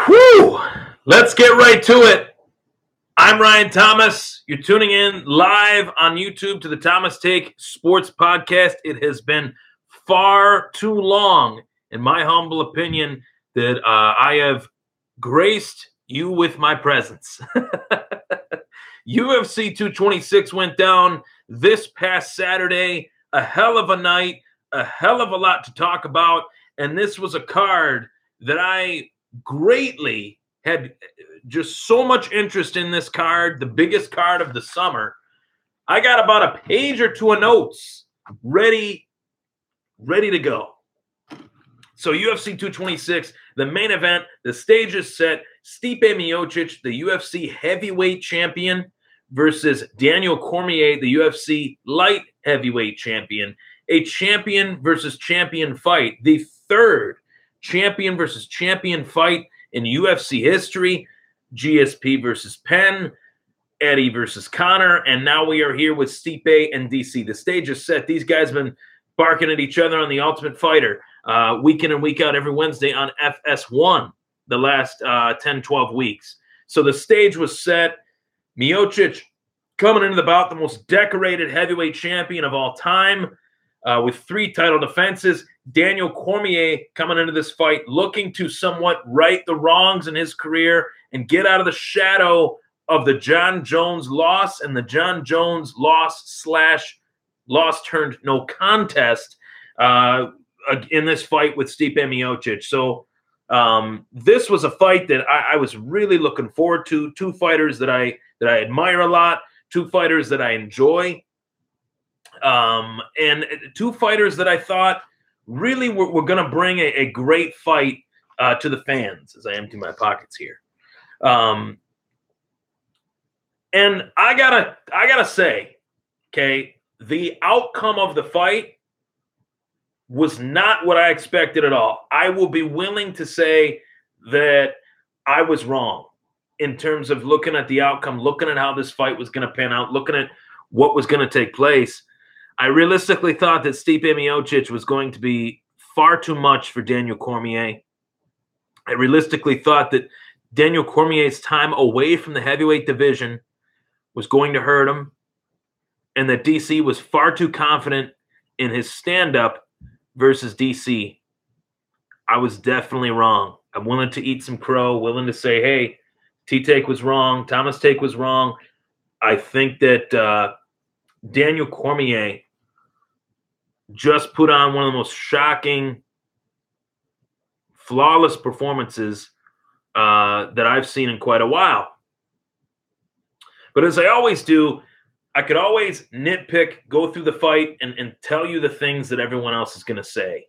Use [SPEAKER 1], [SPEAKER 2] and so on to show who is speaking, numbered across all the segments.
[SPEAKER 1] Whew! Let's get right to it. I'm Ryan Thomas. You're tuning in live on YouTube to the Thomas Take Sports Podcast. It has been far too long, in my humble opinion, that I have graced you with my presence. UFC 226 went down this past Saturday. A hell of a night, a hell of a lot to talk about, and this was a card that I greatly had just so much interest in. This card, the biggest card of the summer. I got about a page or two of notes ready to go. So UFC 226, the main event, the stage is set. Stipe Miocic, the UFC heavyweight champion, versus Daniel Cormier, the UFC light heavyweight champion. A champion versus champion fight. The third champion versus champion fight in UFC history. GSP versus Penn, Eddie versus Connor, and now we are here with Stipe and DC. The stage is set. These guys have been barking at each other on The Ultimate Fighter week in and week out every Wednesday on FS1 the last 10, 12 weeks. So the stage was set. Miocic coming into the bout, the most decorated heavyweight champion of all time, with 3 title defenses. Daniel Cormier coming into this fight looking to somewhat right the wrongs in his career and get out of the shadow of the John Jones loss and the John Jones loss turned no contest in this fight with Stipe Miocic. So this was a fight that I was really looking forward to. 2 fighters that I admire a lot, 2 fighters that I enjoy, and 2 fighters that I thought really we're going to bring a great fight to the fans, as I empty my pockets here. And I gotta say, okay, the outcome of the fight was not what I expected at all. I will be willing to say that I was wrong in terms of looking at the outcome, looking at how this fight was going to pan out, looking at what was going to take place. I realistically thought that Stipe Miocic was going to be far too much for Daniel Cormier. I realistically thought that Daniel Cormier's time away from the heavyweight division was going to hurt him, and that DC was far too confident in his stand-up versus DC. I was definitely wrong. I'm willing to eat some crow, willing to say, hey, T-Take was wrong, Thomas Take was wrong. I think that Daniel Cormier just put on one of the most shocking, flawless performances that I've seen in quite a while. But as I always do, I could always nitpick, go through the fight, and tell you the things that everyone else is going to say.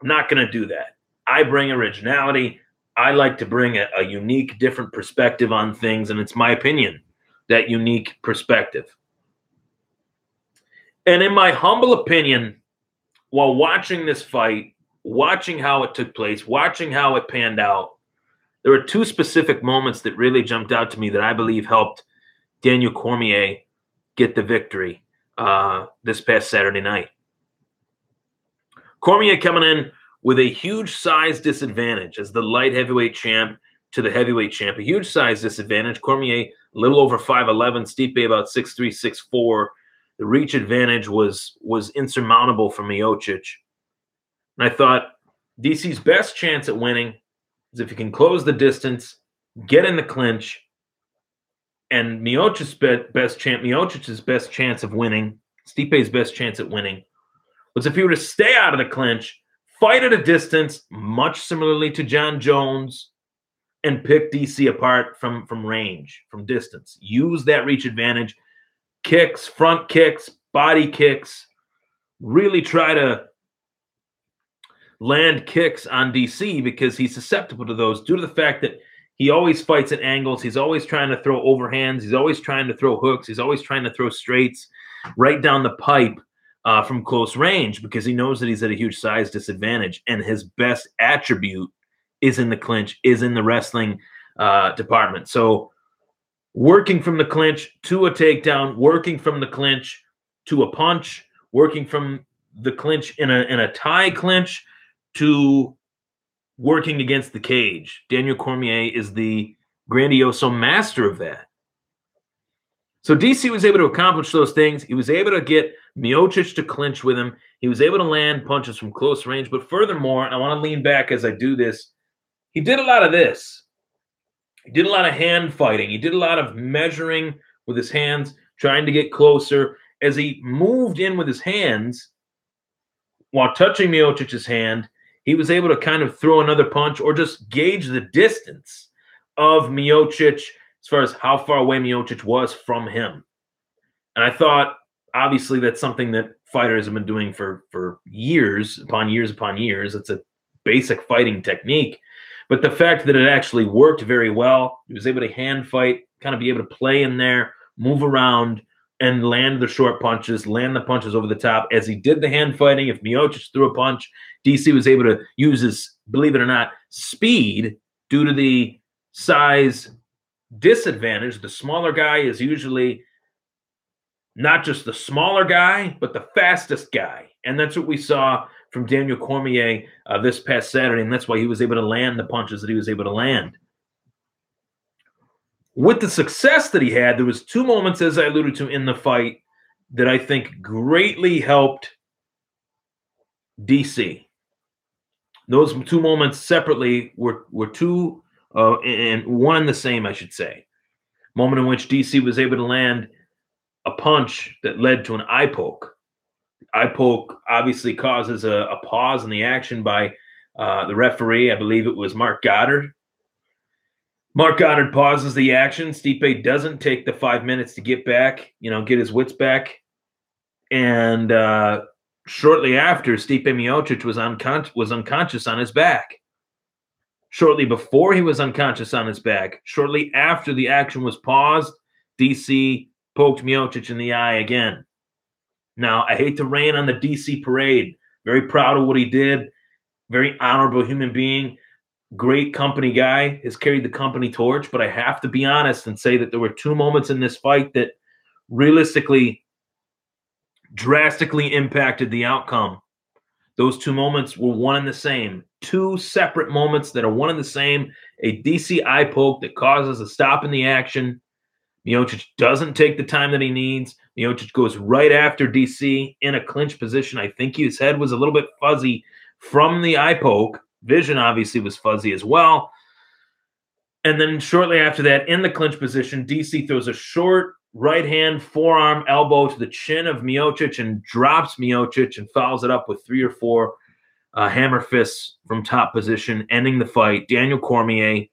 [SPEAKER 1] I'm not going to do that. I bring originality. I like to bring a unique, different perspective on things, and it's my opinion, that unique perspective. And in my humble opinion, while watching this fight, watching how it took place, watching how it panned out, there were 2 specific moments that really jumped out to me that I believe helped Daniel Cormier get the victory this past Saturday night. Cormier coming in with a huge size disadvantage as the light heavyweight champ to the heavyweight champ. A huge size disadvantage. Cormier a little over 5'11", Stipe about 6'3", 6'4". The reach advantage was insurmountable for Miocic. And I thought DC's best chance at winning is if he can close the distance, get in the clinch, and Miocic's best chance of winning, Stipe's best chance at winning, was if he were to stay out of the clinch, fight at a distance, much similarly to John Jones, and pick DC apart from range, from distance. Use that reach advantage, kicks, front kicks, body kicks, really try to land kicks on DC because he's susceptible to those due to the fact that he always fights at angles. He's always trying to throw overhands. He's always trying to throw hooks. He's always trying to throw straights right down the pipe from close range because he knows that he's at a huge size disadvantage. And his best attribute is in the clinch, is in the wrestling department. So working from the clinch to a takedown, working from the clinch to a punch, working from the clinch in a tie clinch to working against the cage. Daniel Cormier is the grandioso master of that. So DC was able to accomplish those things. He was able to get Miocic to clinch with him. He was able to land punches from close range. But furthermore, and I want to lean back as I do this, he did a lot of this. He did a lot of hand fighting. He did a lot of measuring with his hands, trying to get closer. As he moved in with his hands, while touching Miocic's hand, he was able to kind of throw another punch or just gauge the distance of Miocic as far as how far away Miocic was from him. And I thought, obviously, that's something that fighters have been doing for years upon years upon years. It's a basic fighting technique. But the fact that it actually worked very well, he was able to hand fight, kind of be able to play in there, move around, and land the short punches, land the punches over the top. As he did the hand fighting, if Miocic threw a punch, DC was able to use his, believe it or not, speed due to the size disadvantage. The smaller guy is usually not just the smaller guy, but the fastest guy. And that's what we saw from Daniel Cormier this past Saturday, and that's why he was able to land the punches that he was able to land. With the success that he had, there was two moments, as I alluded to in the fight, that I think greatly helped DC. Those two moments separately were two, and one and the same, I should say. Moment in which DC was able to land a punch that led to an eye poke. Eye poke obviously causes a pause in the action by the referee. I believe it was Mark Goddard. Mark Goddard pauses the action. Stipe doesn't take the 5 minutes to get back, get his wits back. And shortly after, Stipe Miocic was unconscious on his back. Shortly before he was unconscious on his back, shortly after the action was paused, DC poked Miocic in the eye again. Now, I hate to rain on the DC parade. Very proud of what he did. Very honorable human being. Great company guy. Has carried the company torch. But I have to be honest and say that there were two moments in this fight that realistically drastically impacted the outcome. Those two moments were one and the same. Two separate moments that are one and the same. A DC eye poke that causes a stop in the action. Miocic doesn't take the time that he needs. Miocic goes right after DC in a clinch position. I think his head was a little bit fuzzy from the eye poke. Vision obviously was fuzzy as well. And then shortly after that, in the clinch position, DC throws a short right hand, forearm, elbow to the chin of Miocic and drops Miocic and fouls it up with 3 or 4 hammer fists from top position, ending the fight. Daniel Cormier,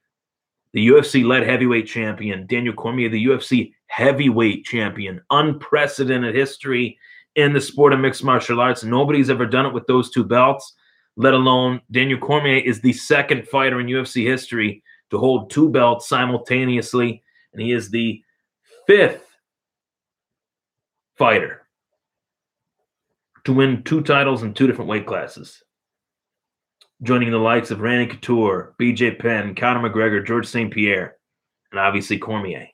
[SPEAKER 1] the UFC light heavyweight champion. Daniel Cormier, the UFC heavyweight champion. Unprecedented history in the sport of mixed martial arts. Nobody's ever done it with those two belts, let alone Daniel Cormier is the second fighter in UFC history to hold 2 belts simultaneously, and he is the 5th fighter to win 2 titles in 2 different weight classes, joining the likes of Randy Couture, BJ Penn, Conor McGregor, George St. Pierre, and obviously Cormier.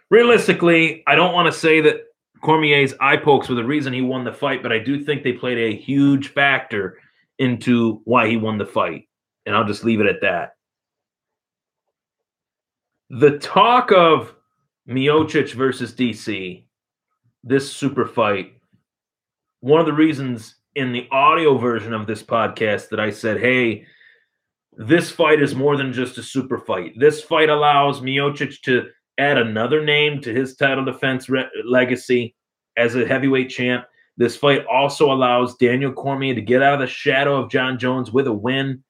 [SPEAKER 1] Realistically, I don't want to say that Cormier's eye pokes were the reason he won the fight, but I do think they played a huge factor into why he won the fight, and I'll just leave it at that. The talk of Miocic versus DC, this super fight, one of the reasons in the audio version of this podcast that I said, hey, this fight is more than just a super fight. This fight allows Miocic to add another name to his title defense legacy as a heavyweight champ. This fight also allows Daniel Cormier to get out of the shadow of Jon Jones with a win.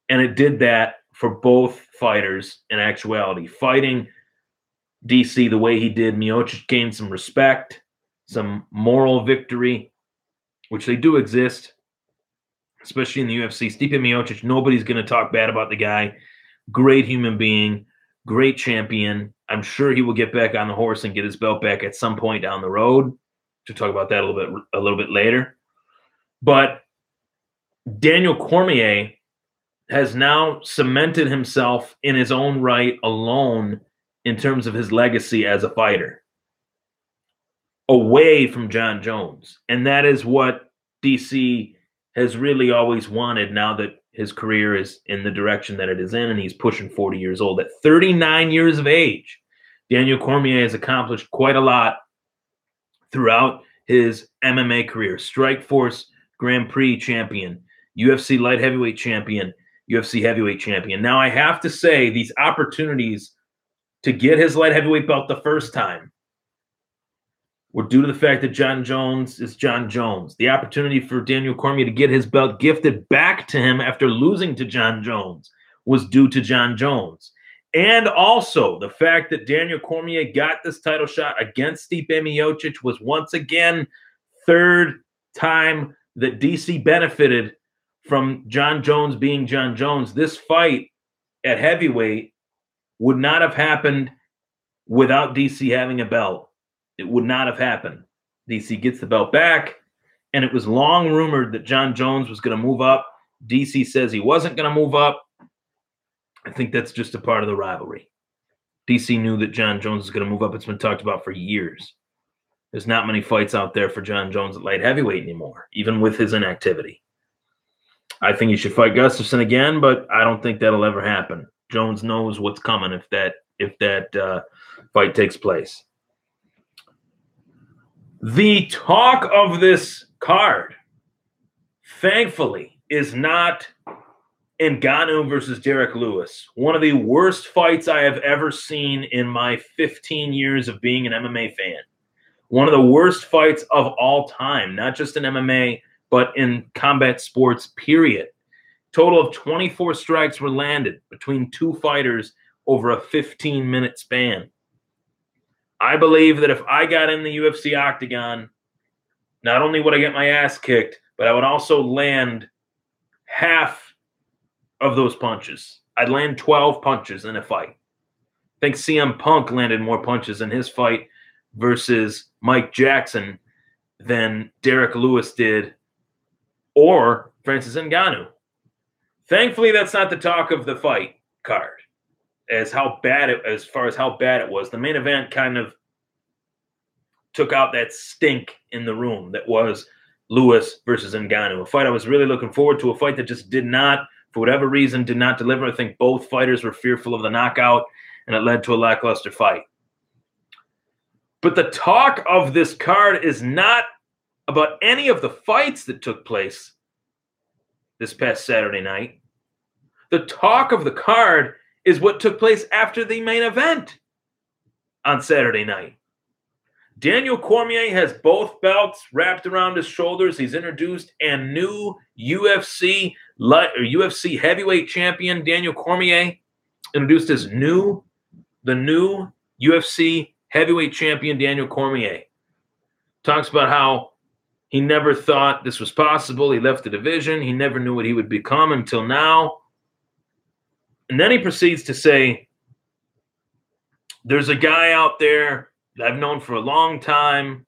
[SPEAKER 1] And it did that for both fighters in actuality. Fighting DC the way he did, Miocic gained some respect, some moral victory, which they do exist, especially in the UFC. Stipe Miocic, nobody's going to talk bad about the guy. Great human being, great champion. I'm sure he will get back on the horse and get his belt back at some point down the road. We'll talk about that a little bit later. But Daniel Cormier has now cemented himself in his own right alone in terms of his legacy as a fighter, away from Jon Jones. And that is what DC has really always wanted now that his career is in the direction that it is in, and he's pushing 40 years old. At 39 years of age, Daniel Cormier has accomplished quite a lot throughout his MMA career. Strikeforce Grand Prix champion, UFC light heavyweight champion, UFC heavyweight champion. Now, I have to say, these opportunities to get his light heavyweight belt the first time were due to the fact that John Jones is John Jones. The opportunity for Daniel Cormier to get his belt gifted back to him after losing to John Jones was due to John Jones. And also the fact that Daniel Cormier got this title shot against Stipe Miocic was once again third time that DC benefited from John Jones being John Jones. This fight at heavyweight would not have happened without DC having a belt. It would not have happened. DC gets the belt back, and it was long rumored that John Jones was going to move up. DC says he wasn't going to move up. I think that's just a part of the rivalry. DC knew that John Jones was going to move up. It's been talked about for years. There's not many fights out there for John Jones at light heavyweight anymore, even with his inactivity. I think he should fight Gustafsson again, but I don't think that'll ever happen. Jones knows what's coming if that fight takes place. The talk of this card, thankfully, is not Ngannou versus Derek Lewis. One of the worst fights I have ever seen in my 15 years of being an MMA fan. One of the worst fights of all time, not just in MMA, but in combat sports, period. Total of 24 strikes were landed between two fighters over a 15-minute span. I believe that if I got in the UFC octagon, not only would I get my ass kicked, but I would also land half of those punches. I'd land 12 punches in a fight. I think CM Punk landed more punches in his fight versus Mike Jackson than Derek Lewis did, or Francis Ngannou. Thankfully, that's not the talk of the fight card. As far as how bad it was, the main event kind of took out that stink in the room that was Lewis versus Ngannou. A fight I was really looking forward to, a fight that just did not, for whatever reason, did not deliver. I think both fighters were fearful of the knockout, and it led to a lackluster fight. But the talk of this card is not about any of the fights that took place this past Saturday night. The talk of the card is what took place after the main event on Saturday night. Daniel Cormier has both belts wrapped around his shoulders. He's introduced a new UFC heavyweight champion. Daniel Cormier introduced the new UFC heavyweight champion, Daniel Cormier. Talks about how he never thought this was possible. He left the division. He never knew what he would become until now. And then he proceeds to say, there's a guy out there that I've known for a long time.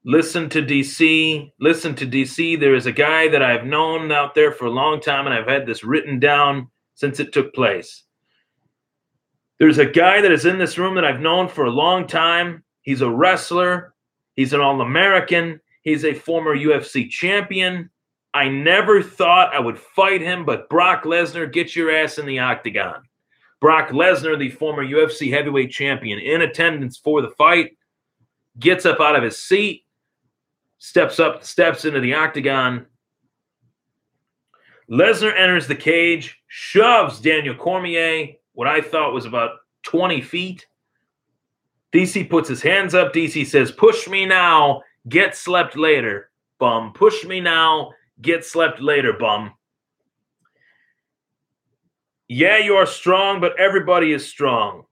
[SPEAKER 1] Listen to DC. Listen to DC. There is a guy that I've known out there for a long time, and I've had this written down since it took place. There's a guy that is in this room that I've known for a long time. He's a wrestler. He's an All-American. He's a former UFC champion. I never thought I would fight him, but Brock Lesnar, get your ass in the octagon. Brock Lesnar, the former UFC heavyweight champion, in attendance for the fight, gets up out of his seat, steps into the octagon. Lesnar enters the cage, shoves Daniel Cormier, what I thought was about 20 feet. DC puts his hands up. DC says, push me now, get slept later, bum. Push me now, get slept later, bum. Yeah, you are strong, but everybody is strong.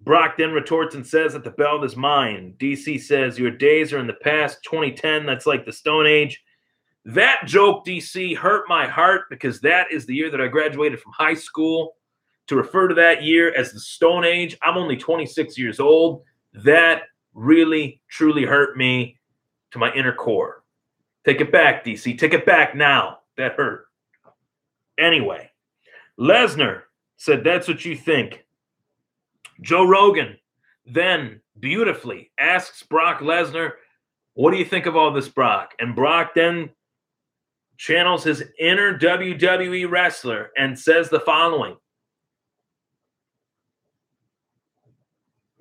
[SPEAKER 1] Brock then retorts and says that the belt is mine. DC says, your days are in the past. 2010, that's like the Stone Age. That joke, DC, hurt my heart because that is the year that I graduated from high school. To refer to that year as the Stone Age, I'm only 26 years old. That really, truly hurt me to my inner core. Take it back, DC. Take it back now. That hurt. Anyway, Lesnar said, that's what you think. Joe Rogan then beautifully asks Brock Lesnar, what do you think of all this, Brock? And Brock then channels his inner WWE wrestler and says the following.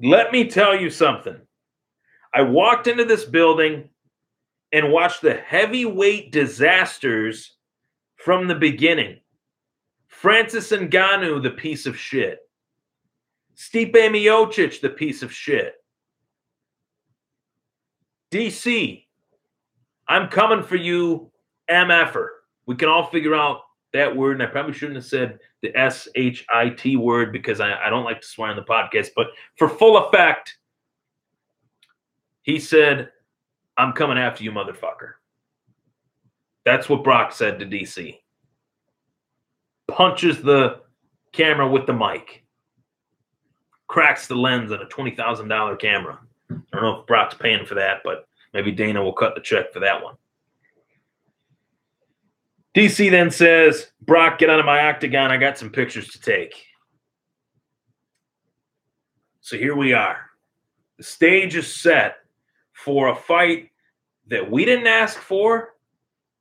[SPEAKER 1] Let me tell you something. I walked into this building and watched the heavyweight disasters from the beginning. Francis Ngannou, the piece of shit. Stipe Miocic, the piece of shit. DC, I'm coming for you, MFer. We can all figure out that word, and I probably shouldn't have said the S-H-I-T word because I don't like to swear on the podcast, but for full effect, he said, I'm coming after you, motherfucker. That's what Brock said to DC. Punches the camera with the mic. Cracks the lens on a $20,000 camera. I don't know if Brock's paying for that, but maybe Dana will cut the check for that one. DC then says, Brock, get out of my octagon. I got some pictures to take. So here we are. The stage is set for a fight that we didn't ask for,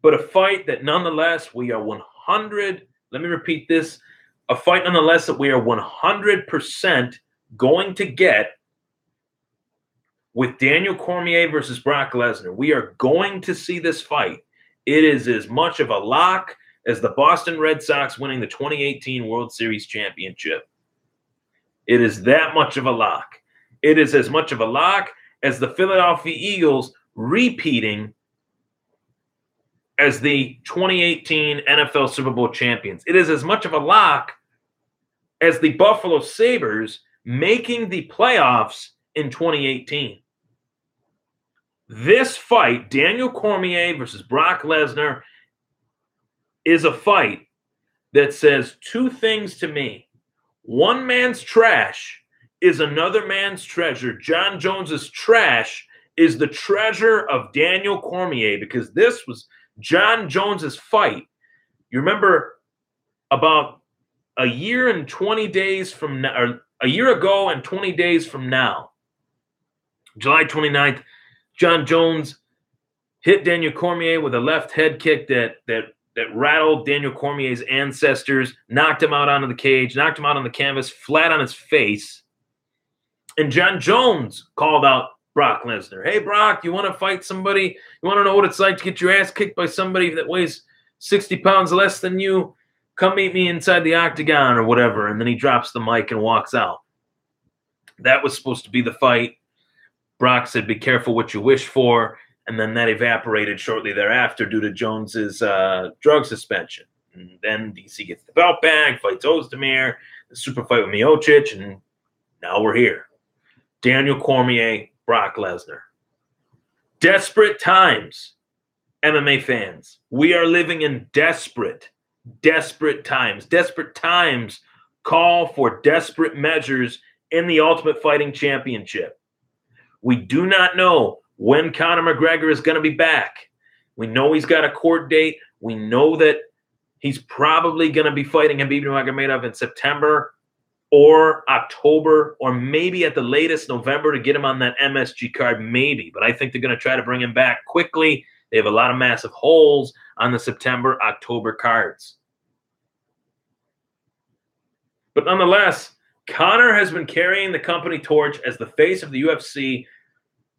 [SPEAKER 1] but a fight that nonetheless we are 100. Let me repeat this. A fight nonetheless that we are 100% going to get with Daniel Cormier versus Brock Lesnar. We are going to see this fight. It is as much of a lock as the Boston Red Sox winning the 2018 World Series championship. It is that much of a lock. It is as much of a lock as the Philadelphia Eagles repeating as the 2018 NFL Super Bowl champions. It is as much of a lock as the Buffalo Sabres making the playoffs in 2018. This fight, Daniel Cormier versus Brock Lesnar, is a fight that says two things to me. One man's trash is another man's treasure. John Jones's trash is the treasure of Daniel Cormier, because this was John Jones's fight. You remember about a year and 20 days from now, or a year ago and 20 days from now, July 29th, John Jones hit Daniel Cormier with a left head kick that rattled Daniel Cormier's ancestors, knocked him out onto the cage, knocked him out on the canvas, flat on his face. And John Jones called out Brock Lesnar. Hey, Brock, you want to fight somebody? You want to know what it's like to get your ass kicked by somebody that weighs 60 pounds less than you? Come meet me inside the octagon or whatever. And then he drops the mic and walks out. That was supposed to be the fight. Brock said, be careful what you wish for. And then that evaporated shortly thereafter due to Jones's drug suspension. And then DC gets the belt back, fights Ozdemir, the super fight with Miocic, and now we're here. Daniel Cormier, Brock Lesnar. Desperate times, MMA fans. We are living in desperate times. Desperate times call for desperate measures in the Ultimate Fighting Championship. We do not know when Conor McGregor is going to be back. We know he's got a court date. We know that he's probably going to be fighting Khabib Nurmagomedov in September or October, or maybe at the latest November to get him on that MSG card, maybe. But I think they're going to try to bring him back quickly. They have a lot of massive holes on the September, October cards. But nonetheless, Conor has been carrying the company torch as the face of the UFC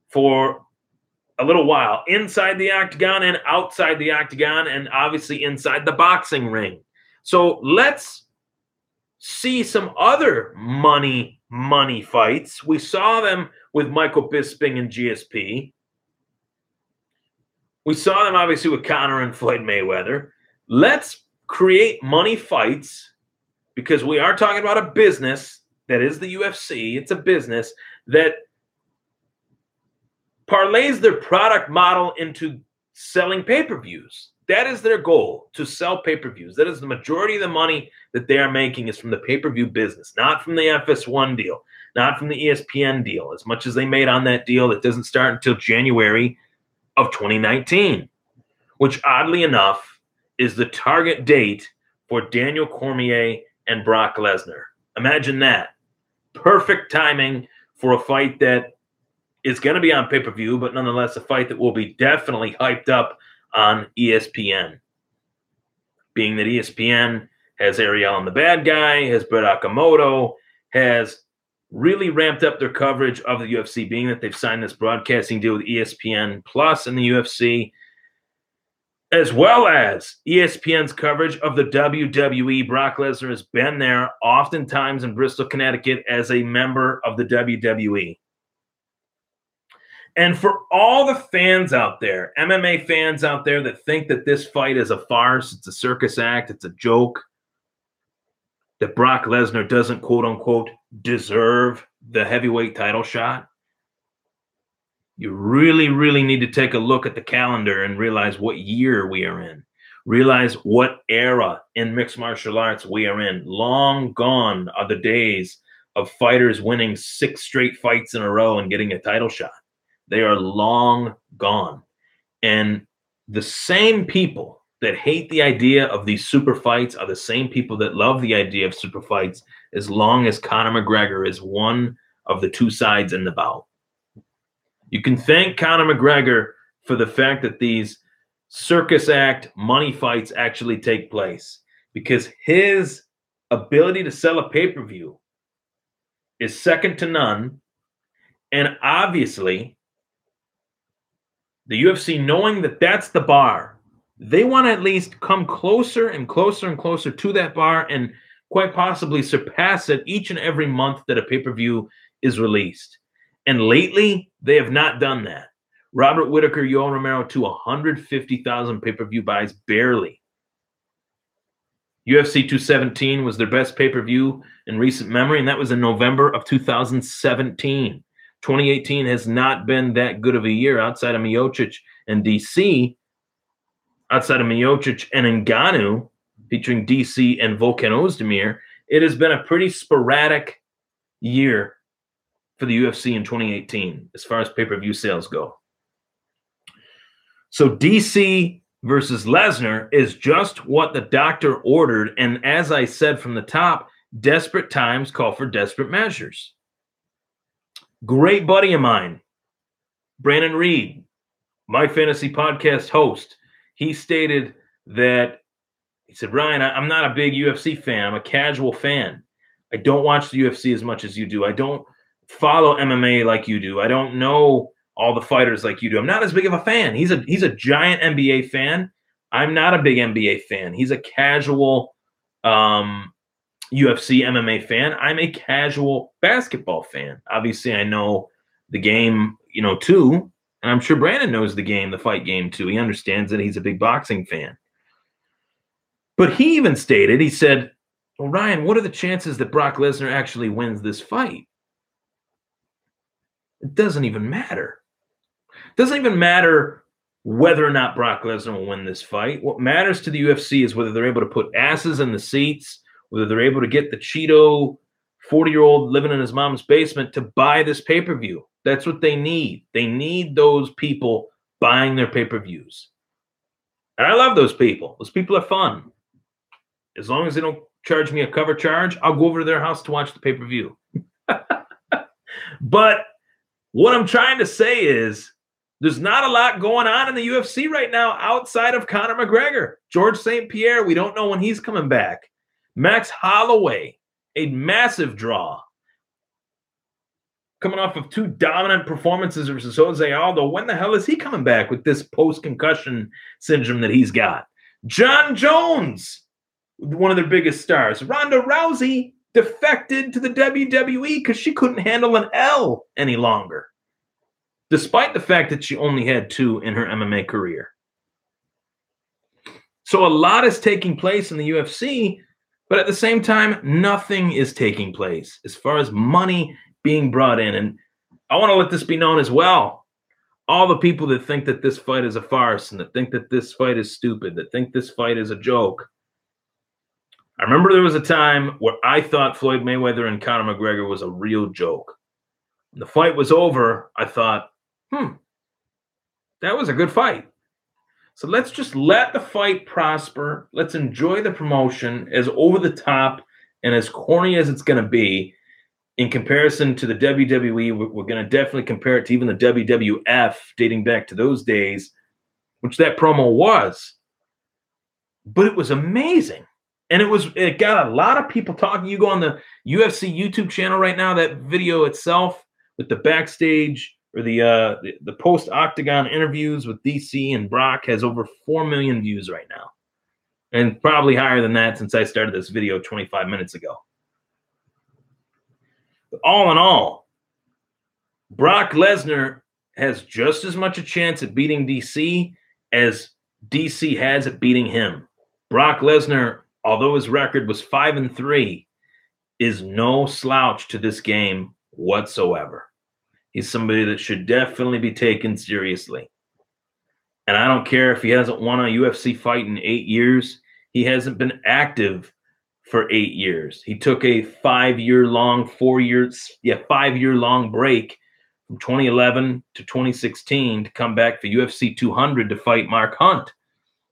[SPEAKER 1] for a little while, inside the octagon and outside the octagon, and obviously inside the boxing ring. So let's see some other money fights. We saw them with Michael Bisping and GSP. We saw them obviously with Conor and Floyd Mayweather. Let's create money fights, because we are talking about a business that is the UFC. It's a business that parlays their product model into selling pay-per-views. That is their goal, to sell pay-per-views. That is the majority of the money that they are making is from the pay-per-view business, not from the FS1 deal, not from the ESPN deal. As much as they made on that deal, it doesn't start until January of 2019, which oddly enough is the target date for Daniel Cormier and Brock Lesnar. Imagine that. Perfect timing for a fight that is going to be on pay-per-view, but nonetheless a fight that will be definitely hyped up on ESPN. being that ESPN has Ariel and the Bad Guy, has Brett Okamoto, has really ramped up their coverage of the UFC, being that they've signed this broadcasting deal with ESPN Plus and the UFC, as well as ESPN's coverage of the WWE. Brock Lesnar has been there oftentimes in Bristol, Connecticut as a member of the WWE. And for all the fans out there, MMA fans out there that think that this fight is a farce, it's a circus act, it's a joke, that Brock Lesnar doesn't, quote unquote, deserve the heavyweight title shot, you really, really need to take a look at the calendar and realize what year we are in. Realize what era in mixed martial arts we are in. Long gone are the days of fighters winning 6 straight fights in a row and getting a title shot. They are long gone. And the same people that hate the idea of these super fights are the same people that love the idea of super fights, as long as Conor McGregor is one of the 2 sides in the bout. You can thank Conor McGregor for the fact that these circus act money fights actually take place, because his ability to sell a pay-per-view is second to none. And obviously, the UFC, knowing that that's the bar, they want to at least come closer and closer and closer to that bar, and quite possibly surpass it each and every month that a pay-per-view is released. And lately, they have not done that. Robert Whittaker, Yoel Romero to 150,000 pay-per-view buys, barely. UFC 217 was their best pay-per-view in recent memory, and that was in November of 2017. 2018 has not been that good of a year outside of Miocic and DC. Outside of Miocic and Ngannou, featuring DC and Volkan Ozdemir, it has been a pretty sporadic year for the UFC in 2018 as far as pay-per-view sales go. So DC versus Lesnar is just what the doctor ordered, and as I said from the top, desperate times call for desperate measures. Great buddy of mine, Brandon Reed, my fantasy podcast host, he stated that, he said, Ryan, I'm not a big UFC fan. I'm a casual fan. I don't watch the UFC as much as you do. I don't follow MMA like you do. I don't know all the fighters like you do. I'm not as big of a fan. He's a giant NBA fan. I'm not a big NBA fan. He's a casual UFC MMA fan. I'm a casual basketball fan. Obviously, I know the game, too. And I'm sure Brandon knows the game, the fight game, too. He understands that. He's a big boxing fan. But he even stated, he said, well, Ryan, what are the chances that Brock Lesnar actually wins this fight? It doesn't even matter. It doesn't even matter whether or not Brock Lesnar will win this fight. What matters to the UFC is whether they're able to put asses in the seats, whether they're able to get the Cheeto 40-year-old living in his mom's basement to buy this pay-per-view. That's what they need. They need those people buying their pay-per-views. And I love those people. Those people are fun. As long as they don't charge me a cover charge, I'll go over to their house to watch the pay-per-view. But what I'm trying to say is there's not a lot going on in the UFC right now outside of Conor McGregor. George St. Pierre, we don't know when he's coming back. Max Holloway, a massive draw. Coming off of 2 dominant performances versus Jose Aldo. When the hell is he coming back with this post-concussion syndrome that he's got? John Jones, one of their biggest stars. Ronda Rousey defected to the WWE because she couldn't handle an L any longer, despite the fact that she only had 2 in her MMA career. So a lot is taking place in the UFC, but at the same time, nothing is taking place as far as money being brought in. And I want to let this be known as well. All the people that think that this fight is a farce and that think that this fight is stupid, that think this fight is a joke. I remember there was a time where I thought Floyd Mayweather and Conor McGregor was a real joke. When the fight was over, I thought, that was a good fight. So let's just let the fight prosper. Let's enjoy the promotion, as over the top and as corny as it's going to be in comparison to the WWE. We're going to definitely compare it to even the WWF dating back to those days, which that promo was. but it was amazing. And it got a lot of people talking. You go on the UFC YouTube channel right now, that video itself with the backstage or the post octagon interviews with DC and Brock has over 4 million views right now. And probably higher than that since I started this video 25 minutes ago. But all in all, Brock Lesnar has just as much a chance at beating DC as DC has at beating him. Brock Lesnar, although his record was 5-3, is no slouch to this game whatsoever. He's somebody that should definitely be taken seriously. And I don't care if he hasn't won a UFC fight in 8 years. He hasn't been active for 8 years. He took a 5-year-long break from 2011 to 2016 to come back for UFC 200 to fight Mark Hunt.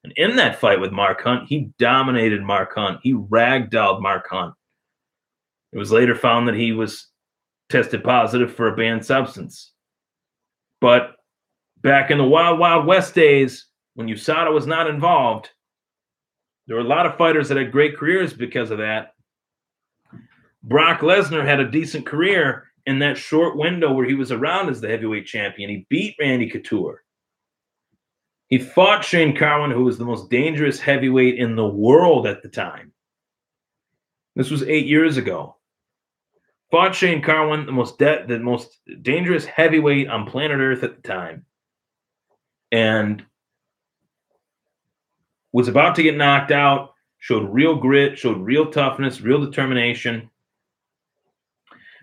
[SPEAKER 1] And in that fight with Mark Hunt, he dominated Mark Hunt. He ragdolled Mark Hunt. It was later found that he was tested positive for a banned substance. But back in the Wild Wild West days, when USADA was not involved, there were a lot of fighters that had great careers because of that. Brock Lesnar had a decent career in that short window where he was around as the heavyweight champion. He beat Randy Couture. He fought Shane Carwin, who was the most dangerous heavyweight in the world at the time. This was 8 years ago. Fought Shane Carwin, the most dangerous heavyweight on planet Earth at the time. And was about to get knocked out, showed real grit, showed real toughness, real determination.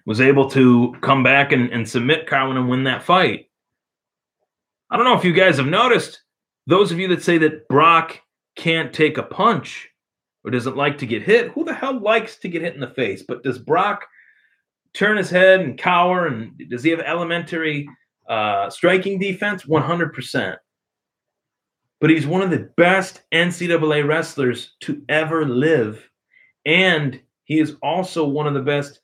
[SPEAKER 1] Was able to come back and submit Carwin and win that fight. I don't know if you guys have noticed, those of you that say that Brock can't take a punch or doesn't like to get hit, who the hell likes to get hit in the face? But does Brock turn his head and cower, and does he have elementary striking defense? 100%. But he's one of the best NCAA wrestlers to ever live. And he is also one of the best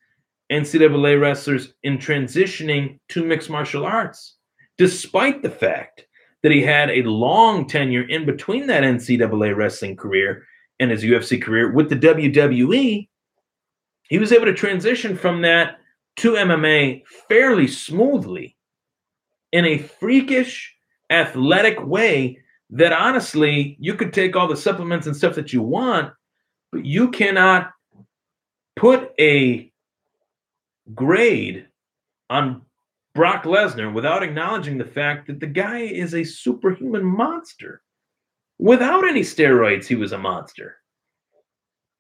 [SPEAKER 1] NCAA wrestlers in transitioning to mixed martial arts, despite the fact that he had a long tenure in between that NCAA wrestling career and his UFC career with the WWE. He was able to transition from that to MMA fairly smoothly in a freakish, athletic way that honestly, you could take all the supplements and stuff that you want, but you cannot put a grade on Brock Lesnar without acknowledging the fact that the guy is a superhuman monster. Without any steroids, he was a monster.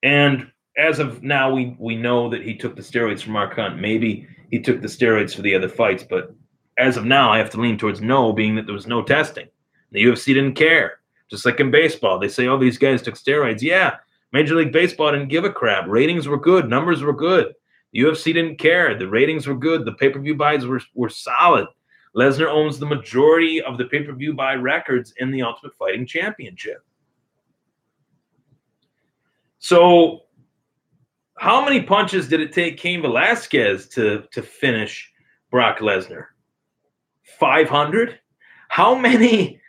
[SPEAKER 1] And as of now, we know that he took the steroids from Mark Hunt. Maybe he took the steroids for the other fights, but as of now, I have to lean towards no, being that there was no testing. The UFC didn't care. Just like in baseball, they say, oh, these guys took steroids. Yeah, Major League Baseball didn't give a crap. Ratings were good. Numbers were good. The UFC didn't care. The ratings were good. The pay-per-view buys were solid. Lesnar owns the majority of the pay-per-view buy records in the Ultimate Fighting Championship. So how many punches did it take Cain Velasquez to finish Brock Lesnar? 500? How many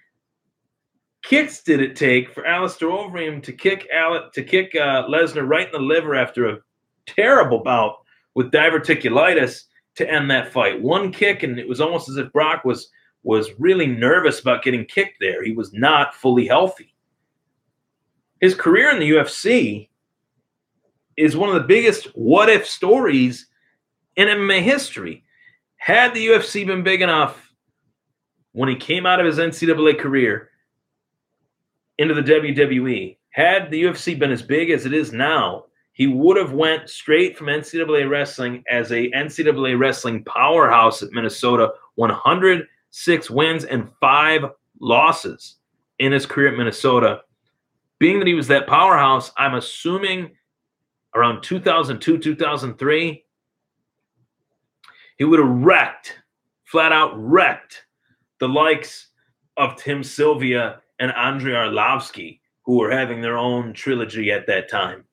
[SPEAKER 1] kicks did it take for Alistair Overeem to kick Lesnar right in the liver after a terrible bout with diverticulitis to end that fight? One kick, and it was almost as if Brock was really nervous about getting kicked there. He was not fully healthy. His career in the UFC is one of the biggest what-if stories in MMA history. Had the UFC been big enough when he came out of his NCAA career into the WWE, had the UFC been as big as it is now, he would have went straight from NCAA wrestling as a NCAA wrestling powerhouse at Minnesota, 106 wins and 5 losses in his career at Minnesota. Being that he was that powerhouse, I'm assuming around 2002, 2003, he would have wrecked, flat out wrecked, the likes of Tim Sylvia and Andrei Arlovsky, who were having their own trilogy at that time.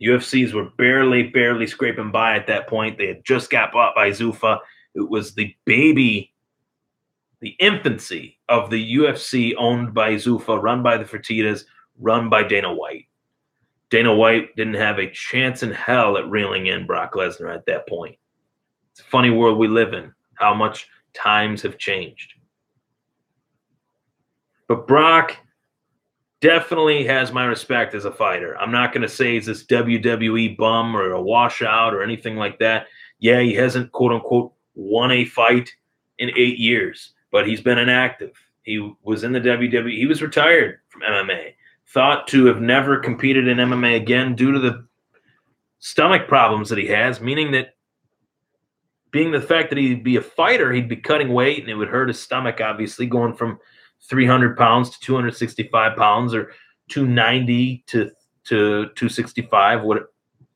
[SPEAKER 1] UFCs were barely scraping by at that point. They had just got bought by Zuffa. It was the infancy of the UFC owned by Zuffa, run by the Fertittas, run by Dana White. Dana White didn't have a chance in hell at reeling in Brock Lesnar at that point. It's a funny world we live in, how much times have changed. But Brock definitely has my respect as a fighter. I'm not going to say he's this WWE bum or a washout or anything like that. Yeah, he hasn't, quote unquote, won a fight in 8 years, but he's been inactive. He was in the WWE. He was retired from MMA. Thought to have never competed in MMA again due to the stomach problems that he has, meaning that being the fact that he'd be a fighter, he'd be cutting weight and it would hurt his stomach, obviously, going from 300 pounds to 265 pounds or 290 to 265,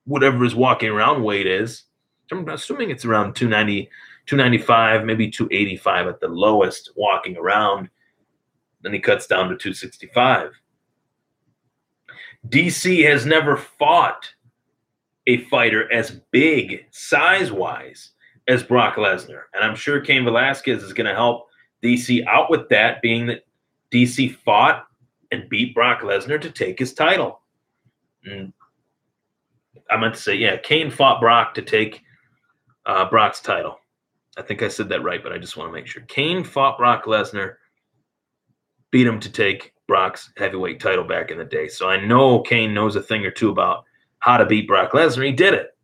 [SPEAKER 1] whatever his walking around weight is. I'm assuming it's around 290, 295, maybe 285 at the lowest walking around. Then he cuts down to 265. DC has never fought a fighter as big, size-wise, as Brock Lesnar. And I'm sure Cain Velasquez is going to help DC out with that, being that DC fought and beat Brock Lesnar to take his title. And I meant to say, yeah, Cain fought Brock to take Brock's title. I think I said that right, but I just want to make sure. Cain fought Brock Lesnar, beat him to take Brock's heavyweight title back in the day. So I know Cain knows a thing or two about how to beat Brock Lesnar. He did it.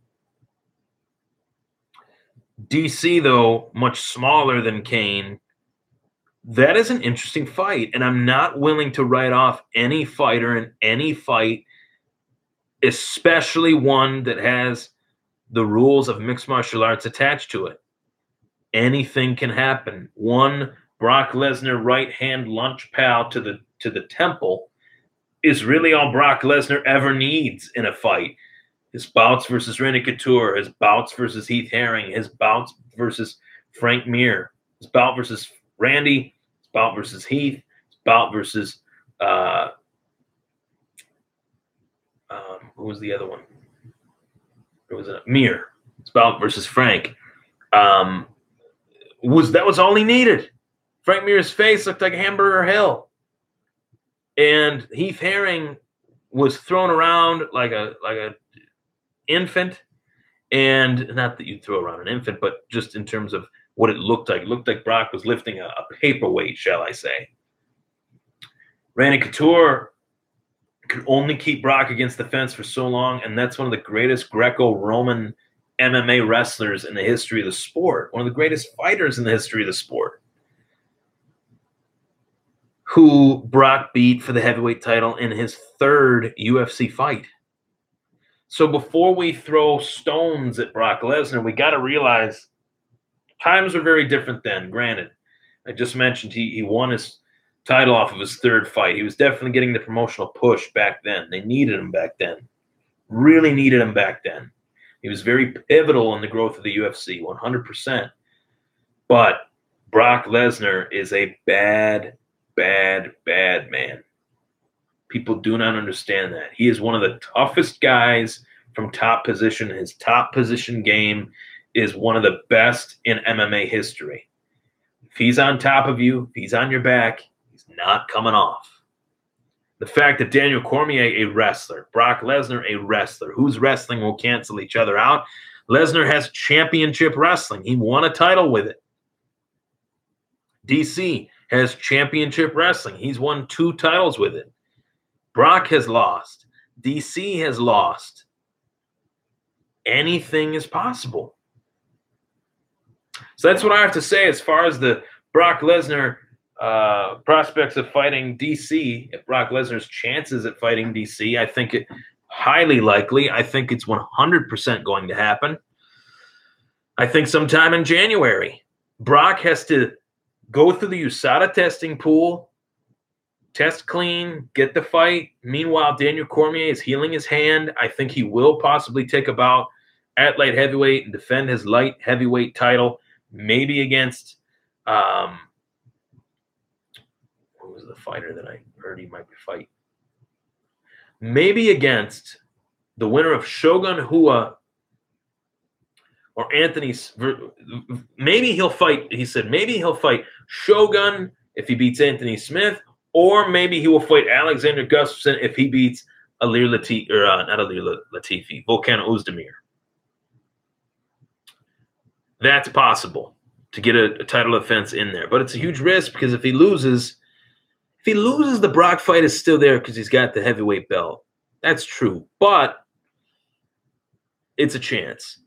[SPEAKER 1] DC, though, much smaller than Cain. That is an interesting fight, and I'm not willing to write off any fighter in any fight, especially one that has the rules of mixed martial arts attached to it. Anything can happen. One Brock Lesnar right hand lunch pal to the temple is really all Brock Lesnar ever needs in a fight. His bouts versus Randy Couture, his bouts versus Heath Herring, his bouts versus Frank Mir, his bout versus Randy, his bout versus Heath, his bout versus who was the other one? It was Mir. His bout versus Frank. That was all he needed. Frank Mir's face looked like Hamburger Hill, and Heath Herring was thrown around like a infant. And not that you throw around an infant, but just in terms of what it looked like. It looked like Brock was lifting a paperweight, shall I say. Randy Couture could only keep Brock against the fence for so long, and that's one of the greatest Greco-Roman MMA wrestlers in the history of the sport, one of the greatest fighters in the history of the sport, who Brock beat for the heavyweight title in his third UFC fight. So before we throw stones at Brock Lesnar, we got to realize times were very different then. Granted, I just mentioned he won his title off of his third fight. He was definitely getting the promotional push back then. They needed him back then. Really needed him back then. He was very pivotal in the growth of the UFC, 100%. But Brock Lesnar is a bad, bad, bad man. People do not understand that. He is one of the toughest guys from top position. His top position game is one of the best in MMA history. If he's on top of you, if he's on your back, he's not coming off. The fact that Daniel Cormier, a wrestler, Brock Lesnar, a wrestler, who's wrestling will cancel each other out. Lesnar has championship wrestling. He won a title with it. DC has championship wrestling. He's won 2 titles with it. Brock has lost. DC has lost. Anything is possible. So that's what I have to say as far as the Brock Lesnar prospects of fighting DC. If Brock Lesnar's chances at fighting DC, I think it highly likely. I think it's 100% going to happen. I think sometime in January. Brock has to go through the USADA testing pool, test clean, get the fight. Meanwhile, Daniel Cormier is healing his hand. I think he will possibly take a bout at light heavyweight and defend his light heavyweight title, maybe against who was the fighter that I heard he might be fighting? Maybe against the winner of Shogun Rua or Anthony. Maybe he'll fight. He said maybe he'll fight Shogun if he beats Anthony Smith, or maybe he will fight Alexander Gustafsson if he beats Alir Latifi, or not Alir Latifi, Volkan Ozdemir. That's possible to get a title defense in there, but it's a huge risk because if he loses, the Brock fight is still there because he's got the heavyweight belt. That's true, but it's a chance.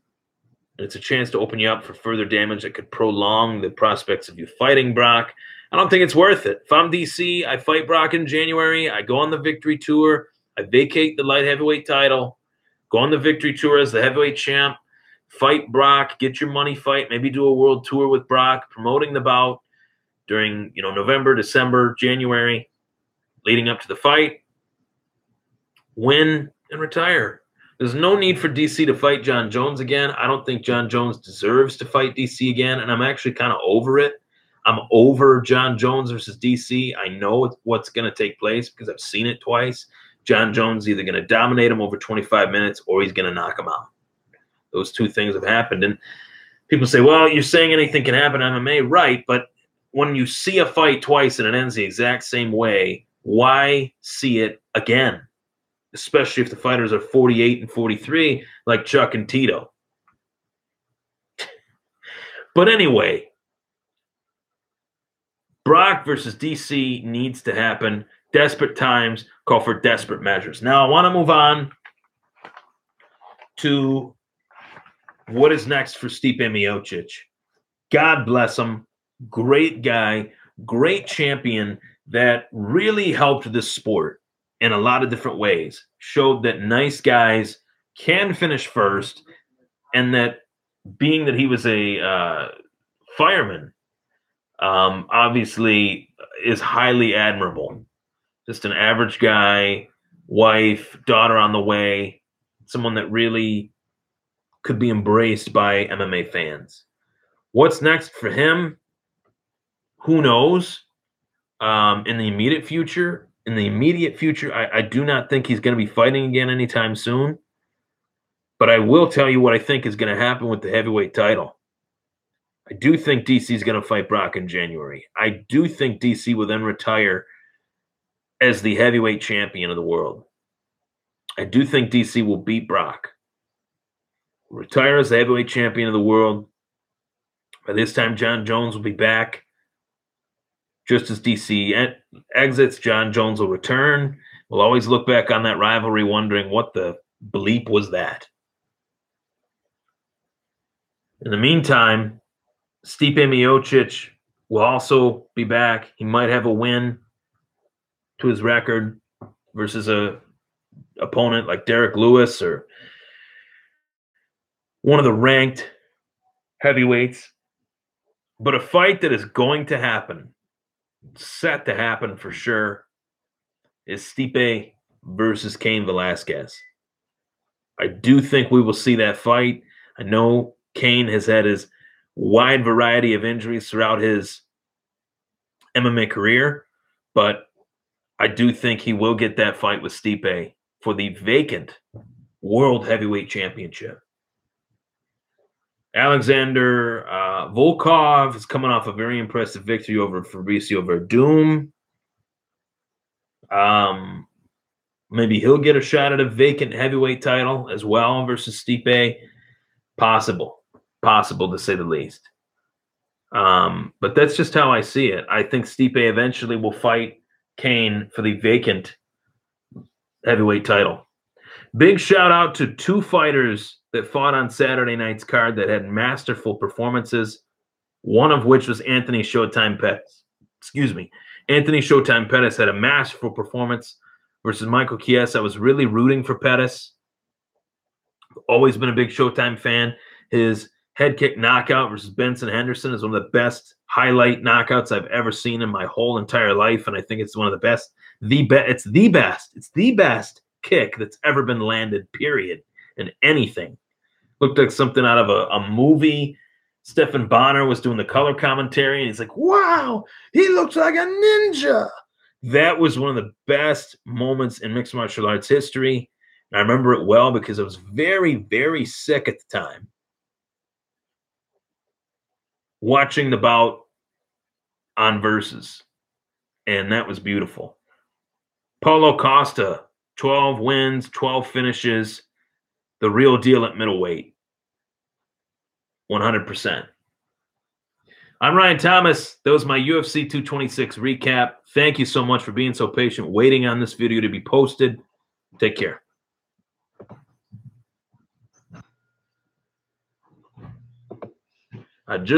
[SPEAKER 1] It's a chance to open you up for further damage that could prolong the prospects of you fighting Brock. I don't think it's worth it. If I'm DC, I fight Brock in January. I go on the victory tour. I vacate the light heavyweight title. Go on the victory tour as the heavyweight champ. Fight Brock. Get your money fight. Maybe do a world tour with Brock, promoting the bout during November, December, January, leading up to the fight. Win and retire. There's no need for DC to fight John Jones again. I don't think John Jones deserves to fight DC again, and I'm actually kind of over it. I'm over John Jones versus DC. I know what's going to take place because I've seen it twice. John Jones is either going to dominate him over 25 minutes or he's going to knock him out. Those two things have happened. And people say, well, you're saying anything can happen in MMA. Right, but when you see a fight twice and it ends the exact same way, why see it again? Especially if the fighters are 48 and 43 like Chuck and Tito. But anyway, Brock versus DC needs to happen. Desperate times call for desperate measures. Now, I want to move on to what is next for Stipe Miocic. God bless him. Great guy, great champion that really helped this sport in a lot of different ways. Showed that nice guys can finish first, and that being that he was a fireman, obviously is highly admirable. Just an average guy, wife, daughter on the way, someone that really could be embraced by MMA fans. What's next for him? Who knows? In the immediate future, I do not think he's going to be fighting again anytime soon. But I will tell you what I think is going to happen with the heavyweight title. I do think DC is going to fight Brock in January. I do think DC will then retire as the heavyweight champion of the world. I do think DC will beat Brock, retire as the heavyweight champion of the world. By this time, John Jones will be back. Just as DC exits, John Jones will return. We'll always look back on that rivalry wondering what the bleep was that. In the meantime, Stipe Miocic will also be back. He might have a win to his record versus a opponent like Derek Lewis or one of the ranked heavyweights. But a fight that is going to happen, set to happen for sure, is Stipe versus Cain Velasquez. I do think we will see that fight. I know Cain has had his wide variety of injuries throughout his MMA career, but I do think he will get that fight with Stipe for the vacant World Heavyweight Championship. Alexander Volkov is coming off a very impressive victory over Fabricio Verdum. Maybe he'll get a shot at a vacant heavyweight title as well versus Stipe. Possible to say the least. But that's just how I see it. I think Stipe eventually will fight Cain for the vacant heavyweight title. Big shout out to two fighters that fought on Saturday night's card that had masterful performances, one of which was Anthony Showtime Pettis. Anthony Showtime Pettis had a masterful performance versus Michael Chiesa. I was really rooting for Pettis. Always been a big Showtime fan. His head kick knockout versus Benson Henderson is one of the best highlight knockouts I've ever seen in my whole entire life, and I think it's one of the best. It's the best kick that's ever been landed, period, in anything. Looked like something out of a movie. Stephen Bonner was doing the color commentary, and he's like, wow, he looks like a ninja. That was one of the best moments in mixed martial arts history. And I remember it well because I was very, very sick at the time. Watching the bout on Versus. And that was beautiful. Paulo Costa, 12 wins, 12 finishes, the real deal at middleweight, 100%. I'm Ryan Thomas. That was my UFC 226 recap. Thank you so much for being so patient, waiting on this video to be posted. Take care. I just